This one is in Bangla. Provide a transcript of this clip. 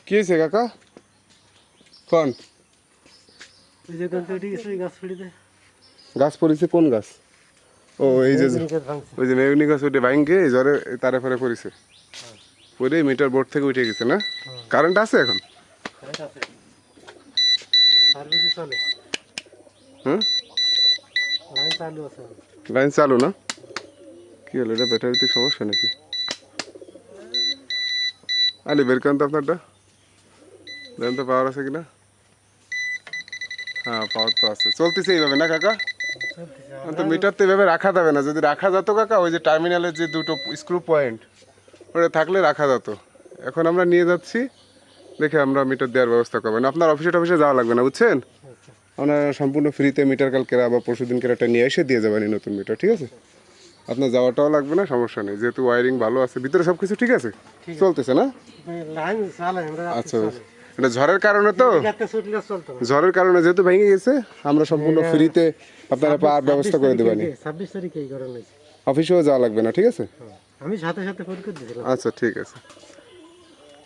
কি হয়েছে কাকা? কোন ওই যে গাছ উঠে গেছে, ওই গাছ ফুড়িতে গাছ পড়েছে? কোন গাছ? ও এই যে ভাঙছে। ওই যে মেগুনি গাছ ওইটা ভাঙ্গে জ্বরে তারে ফেরে পড়েছে, পরে মিটার বোর্ড থেকে উঠে গেছে না? কারেন্ট আছে এখন? কারেন্ট আছে, সার্ভিসই চলে, হ্যাঁ লাইন চালু আছে। লাইন চালু না? কি হলো, এটা ব্যাটারিতে সমস্যা নাকি? আরে বের করেন তো আপনারটা, দেখেন তো পাওয়ার আছে কিনা। হ্যাঁ পাওয়ার তো আছে, চলতেছে এইভাবে না কাকা? তো মিটার তো এভাবে রাখা যাবে না, যদি রাখা যেত কাকা ওই যে টার্মিনালের যে দুটো স্ক্রু পয়েন্ট ওটা থাকলে রাখা যেত। এখন আমরা নিয়ে যাচ্ছি, দেখে আমরা মিটার দেওয়ার ব্যবস্থা করবেন। আপনার অফিসে টফিসে যাওয়া লাগবে না বুঝছেন, আমরা সম্পূর্ণ ফ্রিতে মিটার কালকে আবার পরশু দিন কেরাটা নিয়ে এসে দিয়ে যাবেন এই নতুন মিটার, ঠিক আছে? আপনার যাওয়াটাও লাগবে না, সমস্যা নেই, যেহেতু ওয়ারিং ভালো আছে ভিতরে সব কিছু ঠিক আছে, চলতেছে না? লাইন চালে, আমরা আচ্ছা এটা ঝড়ের কারণে তো, রাতে ছুটলে চলতো না। ঝড়ের কারণে যেহেতু ভেঙে গেছে আমরা সম্পূর্ণ ফ্রিতে আপনারা পাওয়ার ব্যবস্থা করে দেবেন। 26 তারিখে এই ঘটনা হয়েছে। অফিসেও যাওয়া লাগবে না, ঠিক আছে? আমি সাথে সাথে ফোন করে দিয়েছিলাম। আচ্ছা ঠিক আছে।